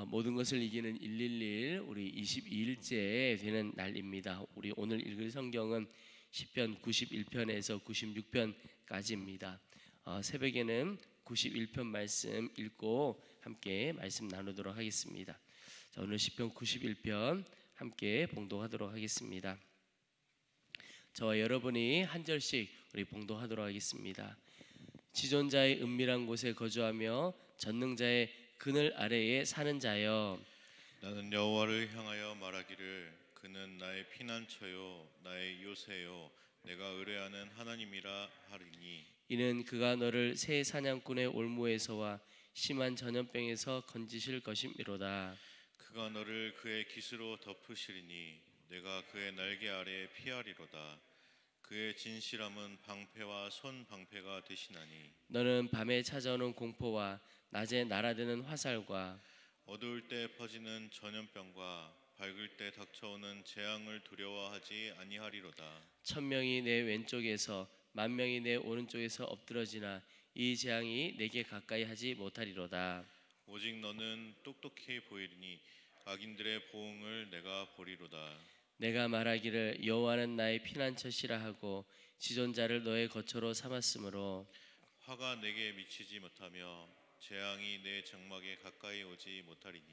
모든 것을 이기는 111 우리 22일째 되는 날입니다. 우리 오늘 읽을 성경은 시편 91편에서 96편까지입니다. 새벽에는 91편 말씀 읽고 함께 말씀 나누도록 하겠습니다. 자, 오늘 시편 91편 함께 봉독하도록 하겠습니다. 저와 여러분이 한 절씩 우리 봉독하도록 하겠습니다. 지존자의 은밀한 곳에 거주하며 전능자의 그늘 아래에 사는 자여, 나는 여호와를 향하여 말하기를 그는 나의 피난처요 나의 요새요 내가 의뢰하는 하나님이라 하리니, 이는 그가 너를 새 사냥꾼의 올무에서와 심한 전염병에서 건지실 것이미로다. 그가 너를 그의 깃으로 덮으시리니 내가 그의 날개 아래에 피하리로다. 그의 진실함은 방패와 손 방패가 되시나니, 너는 밤에 찾아오는 공포와 낮에 날아드는 화살과 어두울 때 퍼지는 전염병과 밝을 때 닥쳐오는 재앙을 두려워하지 아니하리로다. 1000명이 내 왼쪽에서 10,000명이 내 오른쪽에서 엎드러지나 이 재앙이 내게 가까이 하지 못하리로다. 오직 너는 똑똑히 보이리니 악인들의 보응을 내가 보리로다. 내가 말하기를 여호와는 나의 피난처시라 하고 지존자를 너의 거처로 삼았으므로 화가 내게 미치지 못하며 재앙이 내 장막에 가까이 오지 못하리니,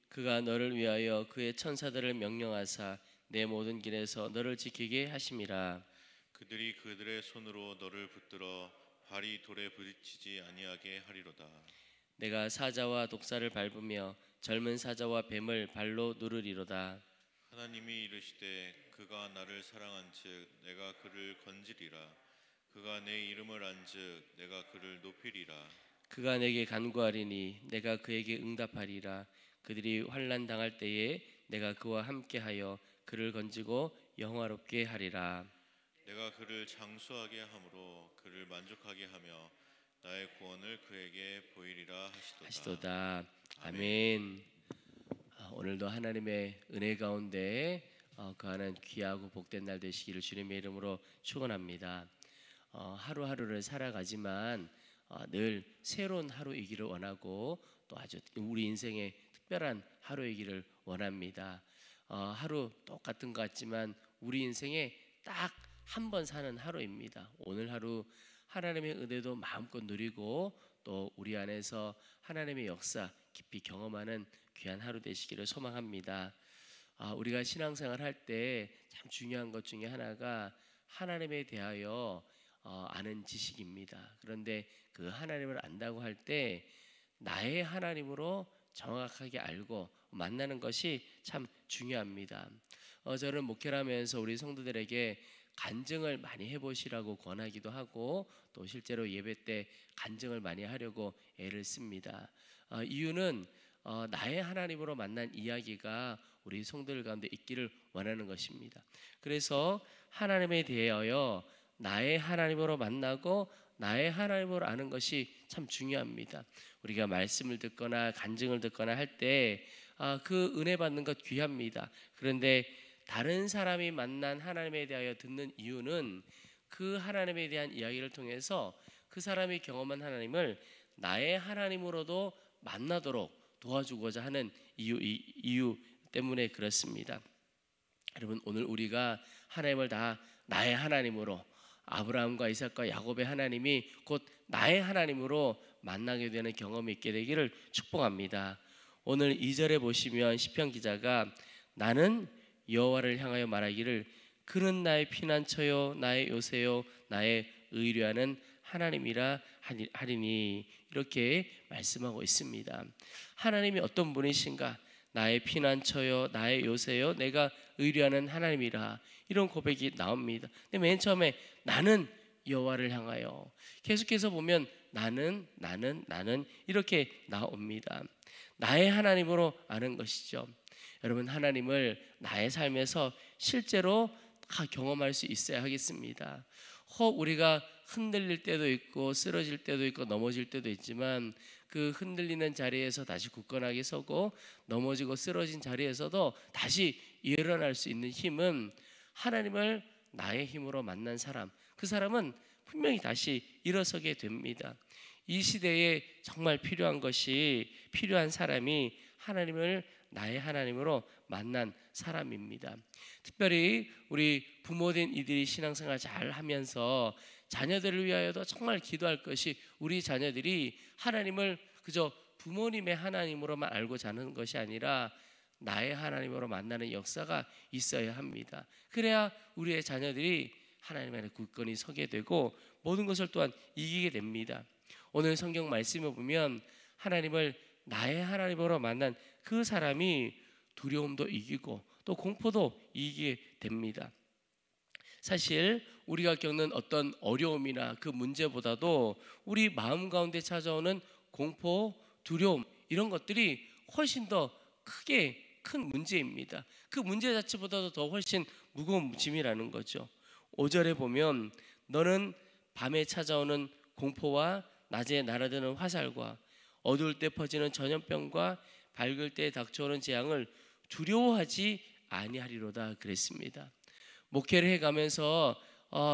그가 너를 위하여 그의 천사들을 명령하사 내 모든 길에서 너를 지키게 하심이라. 그들이 그들의 손으로 너를 붙들어 발이 돌에 부딪히지 아니하게 하리로다. 내가 사자와 독사를 밟으며 젊은 사자와 뱀을 발로 누르리로다. 하나님이 이르시되 그가 나를 사랑한즉 내가 그를 건지리라. 그가 내 이름을 안즉 내가 그를 높이리라. 그가 내게 간구하리니 내가 그에게 응답하리라. 그들이 환난 당할 때에 내가 그와 함께하여 그를 건지고 영화롭게 하리라. 내가 그를 장수하게 함으로 그를 만족하게 하며 나의 구원을 그에게 보이리라 하시도다. 아멘. 오늘도 하나님의 은혜 가운데 거하는 귀하고 복된 날 되시기를 주님의 이름으로 축원합니다. 하루하루를 살아가지만 늘 새로운 하루이기를 원하고 또 아주 우리 인생의 특별한 하루이기를 원합니다. 하루 똑같은 것 같지만 우리 인생에 딱 한 번 사는 하루입니다. 오늘 하루 하나님의 은혜도 마음껏 누리고 또 우리 안에서 하나님의 역사 깊이 경험하는 귀한 하루 되시기를 소망합니다. 우리가 신앙생활 할 때 참 중요한 것 중에 하나가 하나님에 대하여 아는 지식입니다. 그런데 그 하나님을 안다고 할 때 나의 하나님으로 정확하게 알고 만나는 것이 참 중요합니다. 저는 목회를 하면서 우리 성도들에게 간증을 많이 해보시라고 권하기도 하고 또 실제로 예배 때 간증을 많이 하려고 애를 씁니다. 이유는 나의 하나님으로 만난 이야기가 우리 성도들 가운데 있기를 원하는 것입니다. 그래서 하나님에 대하여 나의 하나님으로 만나고 나의 하나님으로 아는 것이 참 중요합니다. 우리가 말씀을 듣거나 간증을 듣거나 할 때 그 은혜 받는 것 귀합니다. 그런데 다른 사람이 만난 하나님에 대하여 듣는 이유는 그 하나님에 대한 이야기를 통해서 그 사람이 경험한 하나님을 나의 하나님으로도 만나도록 도와주고자 하는 이유 때문에 그렇습니다. 여러분, 오늘 우리가 하나님을 다 나의 하나님으로, 아브라함과 이삭과 야곱의 하나님이 곧 나의 하나님으로 만나게 되는 경험이 있게 되기를 축복합니다. 오늘 2절에 보시면 시편 기자가 나는 여호와를 향하여 말하기를 그는 나의 피난처요 나의 요새요 나의 의뢰하는 하나님이라 하리니, 이렇게 말씀하고 있습니다. 하나님이 어떤 분이신가? 나의 피난처요 나의 요새요 내가 의뢰하는 하나님이라, 이런 고백이 나옵니다. 근데 맨 처음에 나는 여호와를 향하여, 계속해서 보면 나는 이렇게 나옵니다. 나의 하나님으로 아는 것이죠. 여러분, 하나님을 나의 삶에서 실제로 다 경험할 수 있어야 하겠습니다. 혹 우리가 흔들릴 때도 있고 쓰러질 때도 있고 넘어질 때도 있지만 그 흔들리는 자리에서 다시 굳건하게 서고 넘어지고 쓰러진 자리에서도 다시 일어날 수 있는 힘은 하나님을 나의 힘으로 만난 사람, 그 사람은 분명히 다시 일어서게 됩니다. 이 시대에 정말 필요한 사람이 하나님을 나의 하나님으로 만난 사람입니다. 특별히 우리 부모된 이들이 신앙생활 잘 하면서 자녀들을 위하여도 정말 기도할 것이, 우리 자녀들이 하나님을 그저 부모님의 하나님으로만 알고 자는 것이 아니라 나의 하나님으로 만나는 역사가 있어야 합니다. 그래야 우리의 자녀들이 하나님 안에 굳건히 서게 되고 모든 것을 또한 이기게 됩니다. 오늘 성경 말씀을 보면 하나님을 나의 하나님으로 만난 그 사람이 두려움도 이기고 또 공포도 이기게 됩니다. 사실 우리가 겪는 어떤 어려움이나 그 문제보다도 우리 마음 가운데 찾아오는 공포, 두려움, 이런 것들이 훨씬 더 큰 문제입니다. 그 문제 자체보다도 더 훨씬 무거운 짐이라는 거죠. 5절에 보면 너는 밤에 찾아오는 공포와 낮에 날아드는 화살과 어두울 때 퍼지는 전염병과 밝을 때 닥쳐오는 재앙을 두려워하지 아니하리로다 그랬습니다. 목회를 해가면서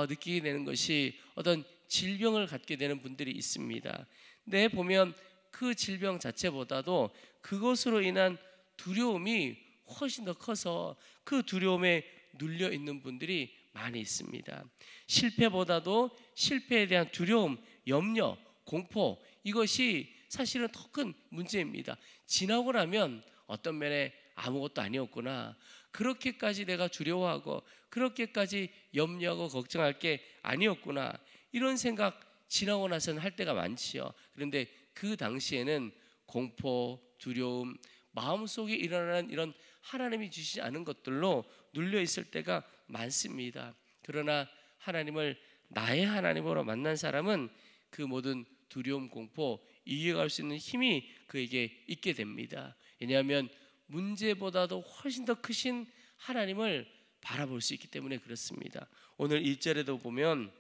느끼게 되는 것이 어떤 질병을 갖게 되는 분들이 있습니다. 근데 보면 그 질병 자체보다도 그것으로 인한 두려움이 훨씬 더 커서 그 두려움에 눌려 있는 분들이 많이 있습니다. 실패보다도 실패에 대한 두려움, 염려, 공포, 이것이 사실은 더 큰 문제입니다. 지나고 나면 어떤 면에 아무것도 아니었구나, 그렇게까지 내가 두려워하고 그렇게까지 염려하고 걱정할 게 아니었구나, 이런 생각 지나고 나서는 할 때가 많지요. 그런데 그 당시에는 공포, 두려움, 마음속에 일어나는 이런 하나님이 주시지 않은 것들로 눌려 있을 때가 많습니다. 그러나 하나님을 나의 하나님으로 만난 사람은 그 모든 두려움, 공포 이겨갈 수 있는 힘이 그에게 있게 됩니다. 왜냐하면 문제보다도 훨씬 더 크신 하나님을 바라볼 수 있기 때문에 그렇습니다. 오늘 1절에도 보면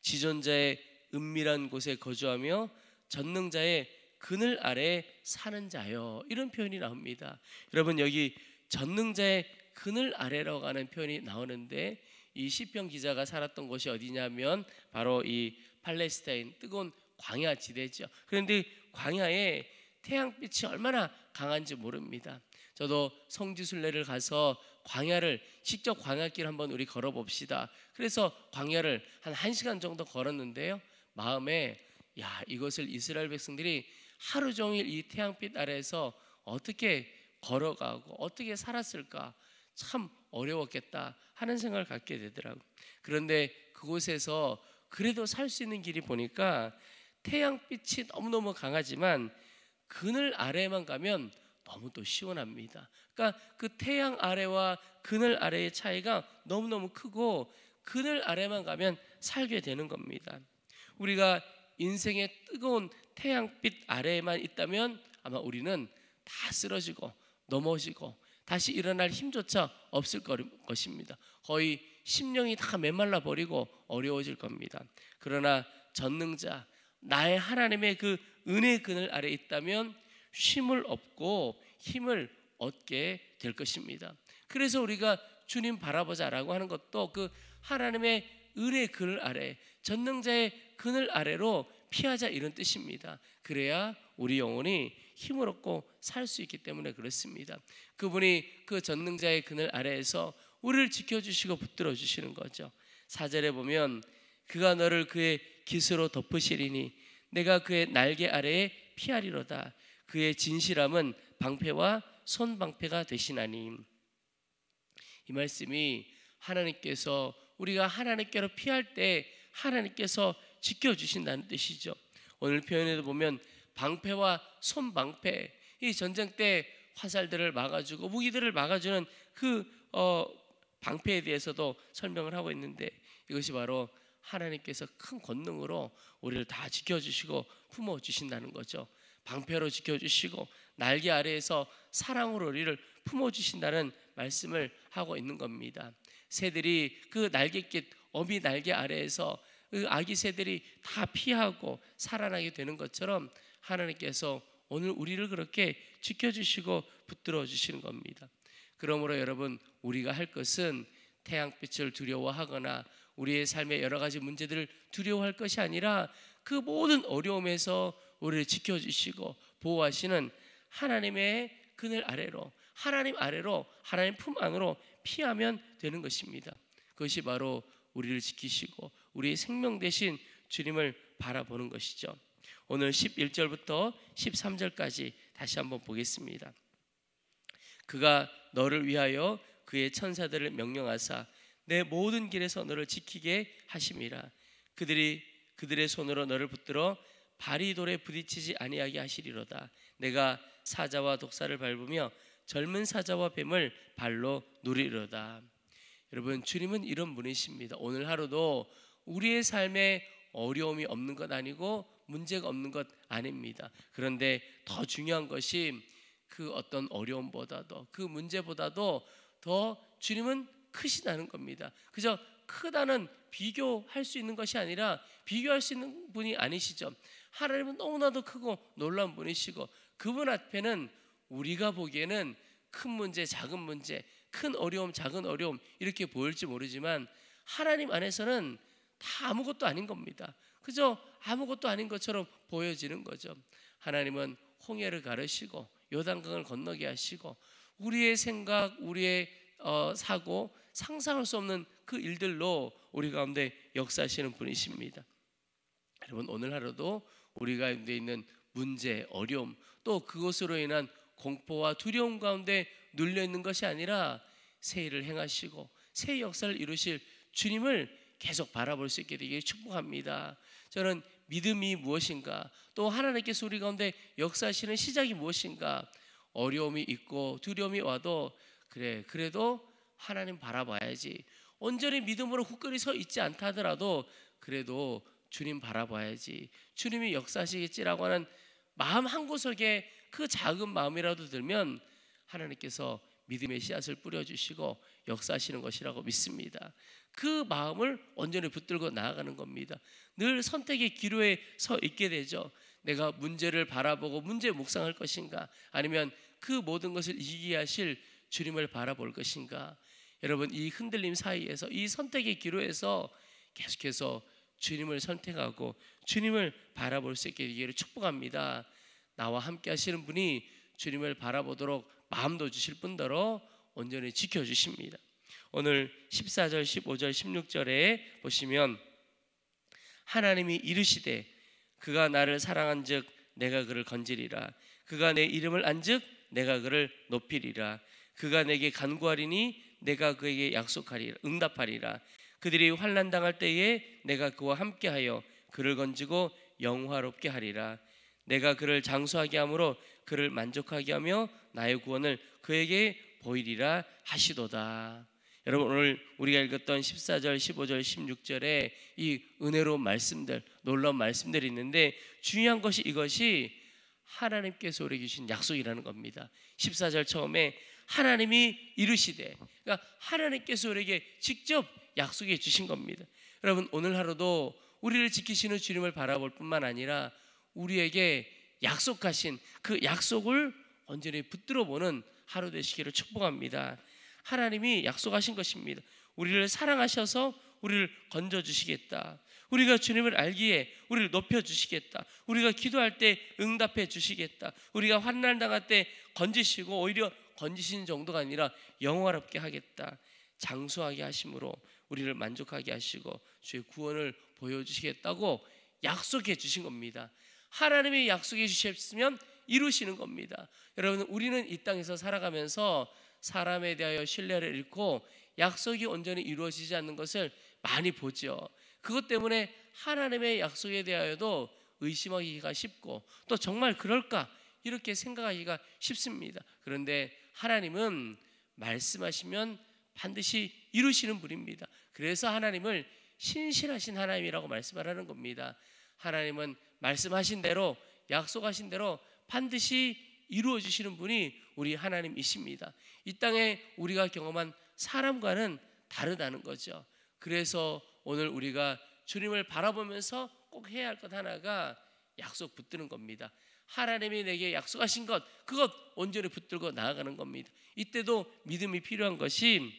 지존자의 은밀한 곳에 거주하며 전능자의 그늘 아래 사는 자여, 이런 표현이 나옵니다. 여러분, 여기 전능자의 그늘 아래라고 하는 표현이 나오는데, 이 시편 기자가 살았던 곳이 어디냐면 바로 이 팔레스타인 뜨거운 광야 지대죠. 그런데 광야에 태양빛이 얼마나 강한지 모릅니다. 저도 성지순례를 가서 광야를 직접 광야길 한번 우리 걸어봅시다. 그래서 광야를 한 1시간 정도 걸었는데요, 마음에 이것을 이스라엘 백성들이 하루 종일 이 태양빛 아래에서 어떻게 걸어가고 어떻게 살았을까, 참 어려웠겠다 하는 생각을 갖게 되더라고요. 그런데 그곳에서 그래도 살 수 있는 길이 보니까 태양빛이 너무너무 강하지만 그늘 아래에만 가면 너무 또 시원합니다. 그러니까 그 태양 아래와 그늘 아래의 차이가 너무너무 크고 그늘 아래만 가면 살게 되는 겁니다. 우리가 인생의 뜨거운 태양빛 아래에만 있다면 아마 우리는 다 쓰러지고 넘어지고 다시 일어날 힘조차 없을 것입니다. 거의 심령이 다 메말라 버리고 어려워질 겁니다. 그러나 전능자 나의 하나님의 그 은혜의 그늘 아래에 있다면 쉼을 얻고 힘을 얻게 될 것입니다. 그래서 우리가 주님 바라보자라고 하는 것도 그 하나님의 은혜의 그늘 아래, 전능자의 그늘 아래로 피하자, 이런 뜻입니다. 그래야 우리 영혼이 힘을 얻고 살 수 있기 때문에 그렇습니다. 그분이 그 전능자의 그늘 아래에서 우리를 지켜주시고 붙들어 주시는 거죠. 4절에 보면 그가 너를 그의 깃으로 덮으시리니 내가 그의 날개 아래에 피하리로다. 그의 진실함은 방패와 손방패가 되시나니. 이 말씀이 하나님께서 우리가 하나님께로 피할 때 하나님께서 지켜주신다는 뜻이죠. 오늘 표현에도 보면 방패와 손방패, 이 전쟁 때 화살들을 막아주고 무기들을 막아주는 그 방패에 대해서도 설명을 하고 있는데, 이것이 바로 하나님께서 큰 권능으로 우리를 다 지켜주시고 품어주신다는 거죠. 방패로 지켜주시고 날개 아래에서 사랑으로 우리를 품어주신다는 말씀을 하고 있는 겁니다. 새들이 그 날개깃 어미 날개 아래에서 그 아기 새들이 다 피하고 살아나게 되는 것처럼 하나님께서 오늘 우리를 그렇게 지켜주시고 붙들어 주시는 겁니다. 그러므로 여러분, 우리가 할 것은 태양빛을 두려워하거나 우리의 삶의 여러 가지 문제들을 두려워할 것이 아니라 그 모든 어려움에서 우리를 지켜주시고 보호하시는 하나님의 그늘 아래로, 하나님 아래로, 하나님 품 안으로 피하면 되는 것입니다. 그것이 바로 우리를 지키시고 우리의 생명 되신 주님을 바라보는 것이죠. 오늘 11절부터 13절까지 다시 한번 보겠습니다. 그가 너를 위하여 그의 천사들을 명령하사 내 모든 길에서 너를 지키게 하심이라. 그들의 손으로 너를 붙들어 발이 돌에 부딪히지 아니하게 하시리로다. 내가 사자와 독사를 밟으며 젊은 사자와 뱀을 발로 누리리로다. 여러분, 주님은 이런 분이십니다. 오늘 하루도 우리의 삶에 어려움이 없는 것 아니고 문제가 없는 것 아닙니다. 그런데 더 중요한 것이 그 어떤 어려움보다도 그 문제보다도 더 주님은 크시다는 겁니다. 그저 크다는 비교할 수 있는 것이 아니라 비교할 수 있는 분이 아니시죠. 하나님은 너무나도 크고 놀라운 분이시고 그분 앞에는 우리가 보기에는 큰 문제, 작은 문제, 큰 어려움, 작은 어려움 이렇게 보일지 모르지만 하나님 안에서는 다 아무것도 아닌 겁니다. 그저 아무것도 아닌 것처럼 보여지는 거죠. 하나님은 홍해를 가르시고 요단강을 건너게 하시고 우리의 생각, 우리의 사고, 상상할 수 없는 그 일들로 우리 가운데 역사하시는 분이십니다. 여러분, 오늘 하루도 우리 가운데 있는 문제, 어려움, 또 그것으로 인한 공포와 두려움 가운데 눌려 있는 것이 아니라 새 일을 행하시고 새 역사를 이루실 주님을 계속 바라볼 수 있게 되기를 축복합니다. 저는 믿음이 무엇인가, 또 하나님께서 우리 가운데 역사하시는 시작이 무엇인가, 어려움이 있고 두려움이 와도 그래도 하나님 바라봐야지, 온전히 믿음으로 굳건히 서 있지 않다 하더라도 그래도 주님 바라봐야지, 주님이 역사하시겠지라고 하는 마음 한구석에 그 작은 마음이라도 들면 하나님께서 믿음의 씨앗을 뿌려주시고 역사하시는 것이라고 믿습니다. 그 마음을 온전히 붙들고 나아가는 겁니다. 늘 선택의 기로에 서 있게 되죠. 내가 문제를 바라보고 문제 묵상할 것인가, 아니면 그 모든 것을 이기게 하실 주님을 바라볼 것인가. 여러분, 이 흔들림 사이에서, 이 선택의 기로에서 계속해서 주님을 선택하고 주님을 바라볼 수 있게 되기를 축복합니다. 나와 함께 하시는 분이 주님을 바라보도록 마음도 주실 뿐더러 온전히 지켜주십니다. 오늘 14절, 15절, 16절에 보시면 하나님이 이르시되 그가 나를 사랑한즉 내가 그를 건지리라. 그가 내 이름을 안즉 내가 그를 높이리라. 그가 내게 간구하리니 내가 그에게 약속하리라, 응답하리라. 그들이 환난 당할 때에 내가 그와 함께하여 그를 건지고 영화롭게 하리라. 내가 그를 장수하게 함으로 그를 만족하게 하며 나의 구원을 그에게 보이리라 하시도다. 여러분, 오늘 우리가 읽었던 14절, 15절, 16절에 이 은혜로운 말씀들, 놀라운 말씀들이 있는데 중요한 것이 이것이 하나님께서 우리에게 주신 약속이라는 겁니다. 14절 처음에 하나님이 이르시되, 그러니까 하나님께서 우리에게 직접 약속해 주신 겁니다. 여러분, 오늘 하루도 우리를 지키시는 주님을 바라볼 뿐만 아니라 우리에게 약속하신 그 약속을 온전히 붙들어 보는 하루 되시기를 축복합니다. 하나님이 약속하신 것입니다. 우리를 사랑하셔서 우리를 건져주시겠다. 우리가 주님을 알기에 우리를 높여주시겠다. 우리가 기도할 때 응답해 주시겠다. 우리가 환난 당할 때 건지시고 오히려 건지시는 정도가 아니라 영화롭게 하겠다. 장수하게 하심으로 우리를 만족하게 하시고 주의 구원을 보여주시겠다고 약속해 주신 겁니다. 하나님이 약속해 주셨으면 이루시는 겁니다. 여러분, 우리는 이 땅에서 살아가면서 사람에 대하여 신뢰를 잃고 약속이 온전히 이루어지지 않는 것을 많이 보죠. 그것 때문에 하나님의 약속에 대하여도 의심하기가 쉽고 또 정말 그럴까 이렇게 생각하기가 쉽습니다. 그런데 하나님은 말씀하시면 반드시 이루시는 분입니다. 그래서 하나님을 신실하신 하나님이라고 말씀하라는 겁니다. 하나님은 말씀하신 대로, 약속하신 대로 반드시 이루어 주시는 분이 우리 하나님이십니다. 이 땅에 우리가 경험한 사람과는 다르다는 거죠. 그래서 오늘 우리가 주님을 바라보면서 꼭 해야 할 것 하나가 약속 붙드는 겁니다. 하나님이 내게 약속하신 것, 그것 온전히 붙들고 나아가는 겁니다. 이때도 믿음이 필요한 것이,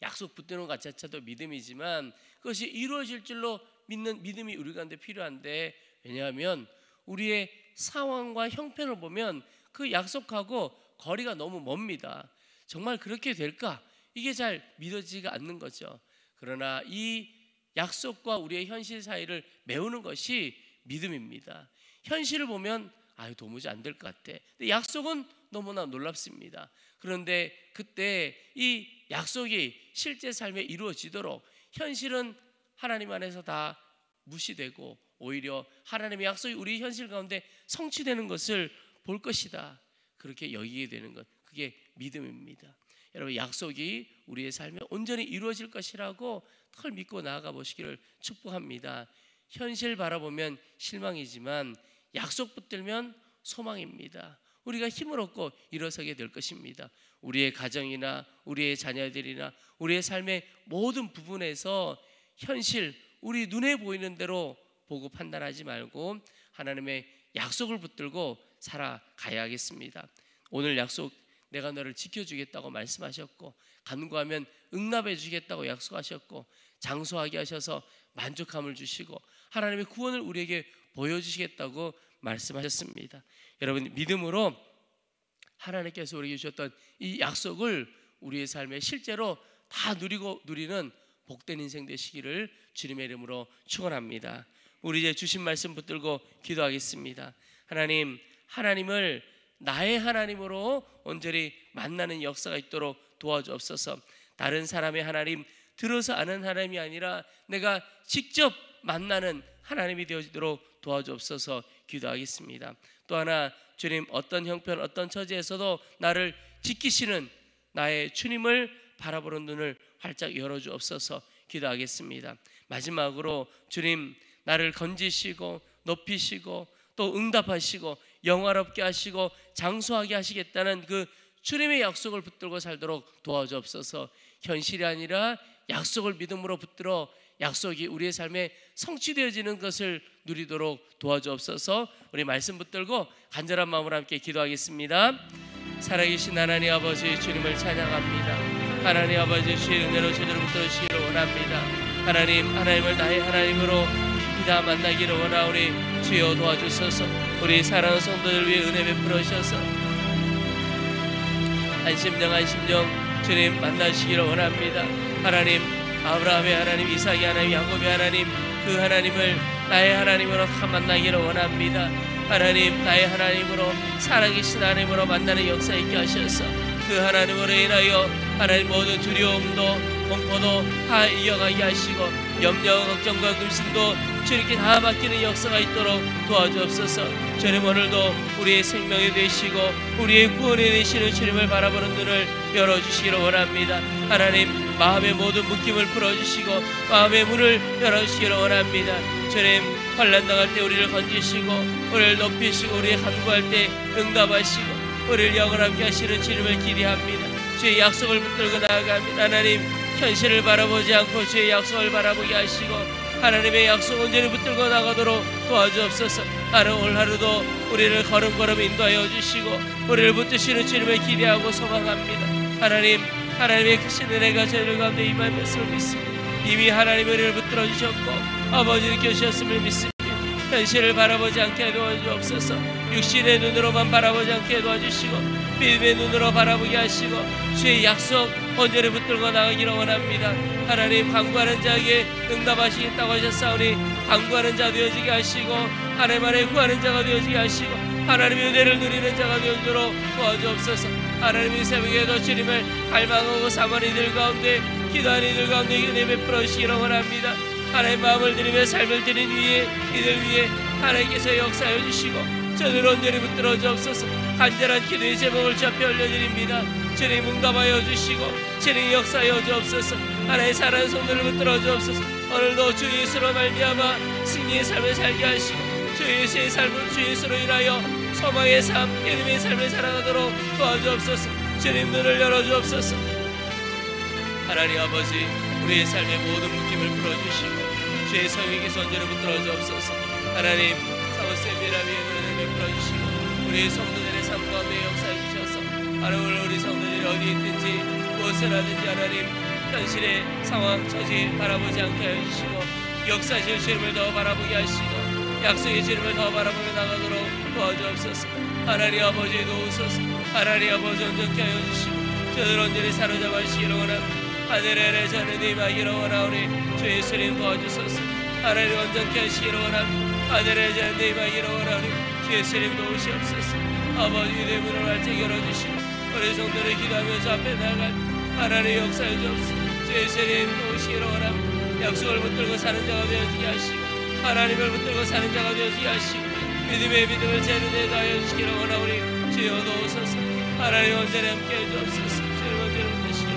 약속 붙드는 것 자체도 믿음이지만 그것이 이루어질 줄로 믿는 믿음이 우리 가운데 필요한데, 왜냐하면 우리의 상황과 형편을 보면 그 약속하고 거리가 너무 멉니다. 정말 그렇게 될까? 이게 잘 믿어지지가 않는 거죠. 그러나 이 약속과 우리의 현실 사이를 메우는 것이 믿음입니다. 현실을 보면 도무지 안 될 것 같아. 근데 약속은 너무나 놀랍습니다. 그런데 그때 이 약속이 실제 삶에 이루어지도록 현실은 하나님 안에서 다 무시되고 오히려 하나님의 약속이 우리 현실 가운데 성취되는 것을 볼 것이다, 그렇게 여기게 되는 것, 그게 믿음입니다. 여러분, 약속이 우리의 삶에 온전히 이루어질 것이라고 늘 믿고 나아가 보시기를 축복합니다. 현실 바라보면 실망이지만 약속 붙들면 소망입니다. 우리가 힘을 얻고 일어서게 될 것입니다. 우리의 가정이나 우리의 자녀들이나 우리의 삶의 모든 부분에서 현실, 우리 눈에 보이는 대로 보고 판단하지 말고 하나님의 약속을 붙들고 살아가야겠습니다. 오늘 약속, 내가 너를 지켜주겠다고 말씀하셨고, 간구하면 응답해 주겠다고 약속하셨고, 장수하게 하셔서 만족함을 주시고 하나님의 구원을 우리에게 보여주시겠다고 말씀하셨습니다. 여러분, 믿음으로 하나님께서 우리에게 주셨던 이 약속을 우리의 삶에 실제로 다 누리는 복된 인생 되시기를 주님의 이름으로 축원합니다. 우리 이제 주신 말씀 붙들고 기도하겠습니다. 하나님을 나의 하나님으로 온전히 만나는 역사가 있도록 도와주옵소서. 다른 사람의 하나님, 들어서 아는 하나님이 아니라 내가 직접 만나는 하나님이 되어지도록 도와주옵소서 기도하겠습니다. 또 하나, 주님, 어떤 형편 어떤 처지에서도 나를 지키시는 나의 주님을 바라보는 눈을 활짝 열어주옵소서 기도하겠습니다. 마지막으로, 주님, 나를 건지시고 높이시고 또 응답하시고 영화롭게 하시고 장수하게 하시겠다는 그 주님의 약속을 붙들고 살도록 도와주옵소서. 현실이 아니라 약속을 믿음으로 붙들어 약속이 우리의 삶에 성취되어지는 것을 누리도록 도와주옵소서. 우리 말씀 붙들고 간절한 마음으로 함께 기도하겠습니다. 살아계신 하나님 아버지, 주님을 찬양합니다. 하나님 아버지, 주의 은혜로 제대로 붙들어 주시기를 원합니다. 하나님을 나의 하나님으로 기다 만나기를 원하오니 주여 도와주소서. 우리 사랑하는 성도들 위해 은혜 베풀어 주셔서 안심령 주님 만나시기를 원합니다. 하나님, 아브라함의 하나님, 이삭의 하나님, 야곱의 하나님, 그 하나님을 나의 하나님으로 다 만나기를 원합니다. 하나님, 나의 하나님으로, 살아계신 하나님으로 만나는 역사 있게 하셔서 그 하나님으로 인하여 하나님 모든 두려움도 공포도 다 이겨가게 하시고 염려와 걱정과 근심도 주님께 다 맡기는 역사가 있도록 도와주옵소서. 주님, 오늘도 우리의 생명이 되시고 우리의 구원이 되시는 주님을 바라보는 눈을 열어주시기를 원합니다. 하나님, 마음의 모든 묶임을 풀어주시고 마음의 문을 열어주시기를 원합니다. 주님, 환난 당할 때 우리를 건지시고 우리를 높이시고 우리의 간구할 때 응답하시고 우리를 영원하게 하시는 주님을 기대합니다. 주의 약속을 붙들고 나아갑니다. 하나님, 현실을 바라보지 않고 주의 약속을 바라보게 하시고 하나님의 약속 온전히 붙들고 나가도록 도와주옵소서. 오늘 하루도 우리를 걸음걸음 인도하여 주시고 우리를 붙드시는 주님을 기대하고 소망합니다. 하나님의 크신 은혜가 저희들 가운데 임할 것을 믿습니다. 이미 하나님이 우리를 붙들어 주셨고 아버지께 주셨음을 믿습니다. 현실을 바라보지 않게 도와주옵소서. 육신의 눈으로만 바라보지 않게 도와주시고 믿음의 눈으로 바라보게 하시고 주의 약속 온전히 붙들고 나가기를 원합니다. 하나님, 간구하는 자에게 응답하시겠다고 하셨사오니 간구하는 자 되어지게 하시고 하나님 안에 구하는 자가 되어지게 하시고 하나님의 은혜를 누리는 자가 되어지도록 도와주옵소서. 하나님의 새벽에도 주님을 갈망하고 사모하는 이들 가운데, 기도하는 이들 가운데 은혜 베풀어 주시기를 원합니다. 하나님, 마음을 드리며 삶을 드린 이들 위에 하나님께서 역사해 주시고 저들 온전히 붙들어 주옵소서. 간절한 기도의 제목을 주 앞에 올려드립니다. 주님, 응답하여 주시고 주님 역사하여 주옵소서. 하나님의 사랑하는 성도를 붙들어 주옵소서. 오늘도 주 예수로 말미암아 승리의 삶을 살게 하시고 주 예수의 삶을 주 예수로 인하여 소망의 삶, 믿음의 삶을 살아가도록 도와주옵소서. 주님, 눈을 열어주옵소서. 하나님 아버지, 우리의 삶의 모든 묶임을 풀어주시고 주의 성령께서 온전히 붙들어 주옵소서. 하나님, 사모세미라 위에 은혜를 베풀어 주시고 우리의 성도들의 삶 가운데 역사해 주셔서 하나님, 우리 성도들이 어디 있든지 무엇을 하든지 하나님 현실의 상황 처지 바라보지 않게 하여 주시고 역사실 주님을 더 바라보게 하시고 약속의 주님을 더 바라보며 나가도록 도와주옵소서. 하나님 아버지 도우소서. 하나님 아버지 온전케 하여 주시고 저들 온전히 사로잡아 주시기를 원합니다. 하늘에 저는 임하기를 원하오니 주 예수님 도와주소서. 하나님 온전케 하시기를 원합니다. 하늘에 저는 임하기를 원하오니 주 예수님 도우시옵소서. 아버지 내 문을 활짝 열어주시고 우리 성도를 기도하면서 앞에 나갈 하나님 역사해 주옵소서. 주 예수님 도우시기를 원합니다. 약속을 붙들고 사는 자가 되어지게 하시고 하나님을 붙들고 사는 자가 되어지게 하시고 믿음의 믿음을 제 눈에 다하여 주시기를 원하오니 주여 도우소서. 하나님 온전히 함께 해 주옵소서. 주님 온전히 붙드시고